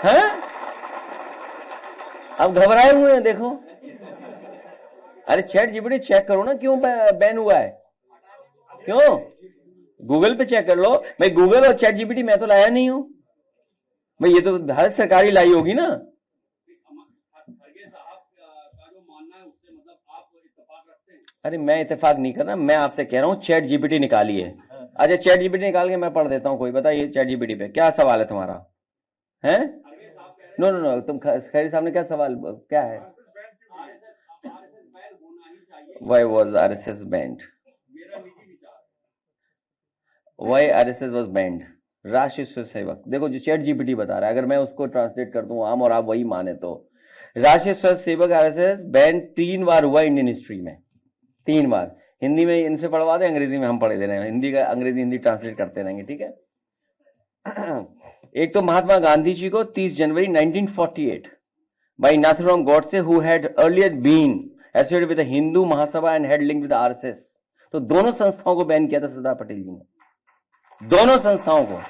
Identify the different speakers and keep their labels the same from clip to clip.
Speaker 1: हैं? अब घबराए हुए हैं, देखो। अरे चैट जीपीटी चेक करो ना, क्यों बैन हुआ है, क्यों? गूगल पे चेक कर लो भाई। गूगल और चैट जीपीटी मैं तो लाया नहीं हूं भाई, ये तो भारत सरकार ही लाई होगी ना। अरे मैं इत्तेफाक नहीं कर रहा, मैं आपसे कह रहा हूं चैट जीपीटी निकालिए। अच्छा चैट जीपीटी निकाल के मैं पढ़ देता हूं, कोई बताइए चैट जीपीटी पे क्या सवाल है तुम्हारा, है? नो नो नो, तुम खैरी साहब ने क्या सवाल, क्या है? Why was RSS banned? Why RSS was banned? Rashtriya Swayam सेवक, देखो जो चैट जीपीटी बता रहा है, अगर मैं उसको ट्रांसलेट कर दूं आम और आप वही माने तो, राष्ट्रीय स्वयं सेवक आरएसएस बैंड 3 बार हुआ इंडियन हिस्ट्री में, 3 बार। हिंदी में इनसे पढ़वा दे, अंग्रेजी में हम पढ़े दे रहे हैं, हिंदी का अंग्रेजी हिंदी ट्रांसलेट करते रहेंगे, ठीक है? एक तो महात्मा गांधी जी को 30 January 1948 by Nathuram Godse, who had earlier been associated with the Hindu Mahasabha and had linked with RSS. तो दोनों संस्थाओं को बैन किया था सरदार पटेल जी ने, दोनों संस्थाओं को।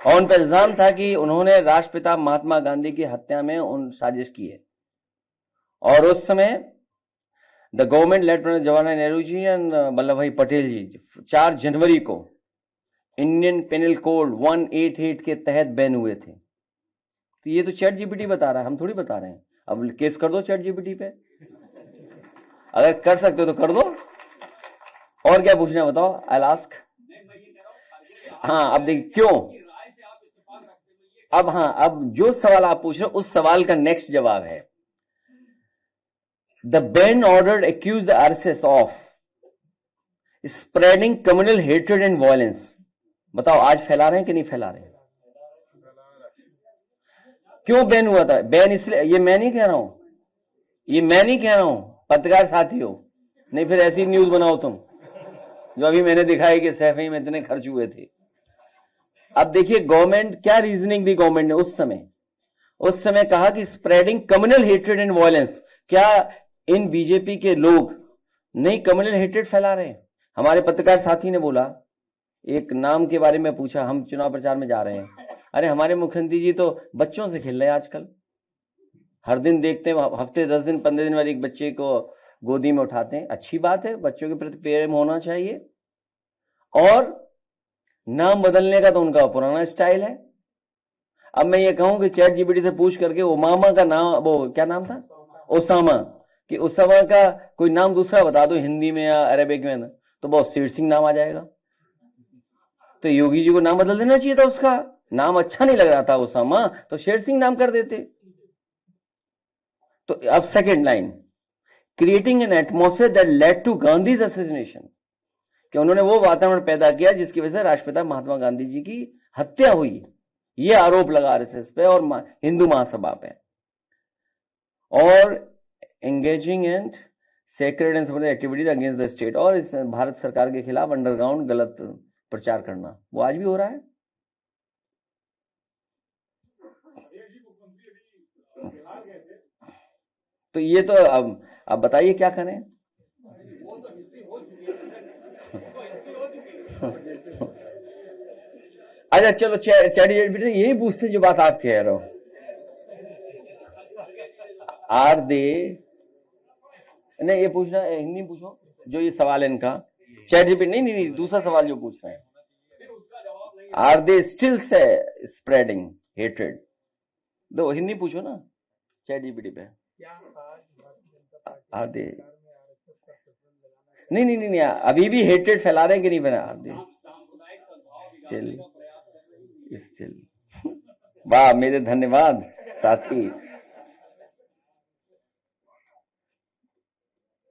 Speaker 1: और उन पर इल्जाम था कि उन्होंने राष्ट्रपिता महात्मा गांधी की हत्या में उन साजिश की है। और उस समय the government led by Jawaharlal Nehru ji and Vallabh Bhai Patel जी 4 जनवरी को इंडियन पेनल कोड 188 के तहत बैन हुए थे। तो ये तो चैट जीपीटी बता रहा है, हम थोड़ी बता रहे हैं। अब केस कर दो चैट जीपीटी पे, अगर कर सकते हो तो कर दो। और क्या पूछना बताओ, आई आस्क। हाँ अब देखिए क्यों, अब हाँ, अब जो सवाल आप पूछ रहे हो उस सवाल का नेक्स्ट जवाब है, the ban order accuse the RSS of spreading communal hatred and violence. बताओ आज फैला रहे हैं कि नहीं फैला रहे हैं? क्यों बैन हुआ था? बैन इसलिए, ये मैं नहीं कह रहा हूं, ये मैं नहीं कह रहा हूं, पत्रकार साथी हो, नहीं फिर ऐसी न्यूज बनाओ तुम, जो अभी मैंने दिखाया कि सैफई में इतने खर्च हुए थे। अब देखिए गवर्नमेंट क्या रीजनिंग दी गवर्नमेंट ने उस समय कहा कि spreading communal hatred and violence. क्या इन बीजेपी के लोग नहीं कम्युनल हेट्रेड फैला रहे हैं? हमारे पत्रकार साथी ने बोला, एक नाम के बारे में पूछा, हम चुनाव प्रचार में जा रहे हैं, अरे हमारे मुख्यमंत्री जी तो बच्चों से खेल रहे हैं आजकल, हर दिन देखते हैं, हफ्ते 10 दिन 15 दिन वाले एक बच्चे को गोदी में उठाते हैं। अच्छी बात है, बच्चों के प्रति प्रेम होना चाहिए, और नाम बदलने का तो उनका पुराना स्टाइल है। अब मैं ये कहूं कि चैट जीपीटी से पूछ करके ओबामा का नाम, वो क्या नाम था, ओसामा, कि ओसामा का कोई नाम दूसरा बता दो हिंदी में या अरेबिक में, तो बहुत शेर सिंह नाम आ जाएगा। तो योगी जी को नाम बदल देना चाहिए था, उसका नाम अच्छा नहीं लग रहा था ओसामा, तो शेर सिंह नाम कर देते। तो अब second line, creating an atmosphere that led to Gandhi assassination, कि उन्होंने वो वातावरण पैदा किया जिसकी वजह से राष्ट्रपिता महात्मा गांधी जी की हत्या हुई। ये आरोप लगा आरएसएस पे और हिंदू महासभा पे। और engaging and sacred and activities against the state, और इस भारत सरकार के खिलाफ अंडरग्राउंड गलत प्रचार करना, वो आज भी हो रहा है। तो ये तो अब बताइए क्या करें। अच्छा चलो, चैट जीपीटी यही पूछते जो बात आप कह रहे हो, आर दे, नहीं ये पूछना हिंदी में पूछो, जो ये सवाल है इनका चैट जीपीटी, नहीं दूसरा सवाल जो पूछ रहे हैं, are they still spreading hatred, दो हिंदी पूछो ना चैट जीपीटी पे, आर दे, नहीं अभी भी हेट्रेड फैला रहे हैं कि नहीं फैला? आर दे स्टिल वाह मेरे धन्यवाद साथी।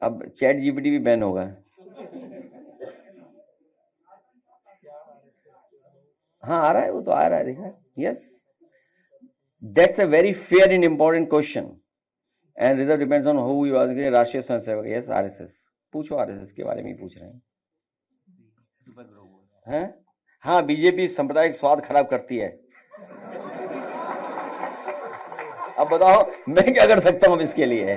Speaker 1: अब चैट जीपीटी भी बैन होगा। हाँ आ रहा है, वो तो आ रहा है, देखा। Yes, that's a very fair and important question and result depends on who you are. Rashtriya Swayamsevak, yes RSS, पूछो आरएसएस के बारे में ही पूछ रहे हैं। हाँ बीजेपी सांप्रदायिक स्वाद खराब करती है। अब बताओ मैं क्या कर सकता हूं इसके लिए?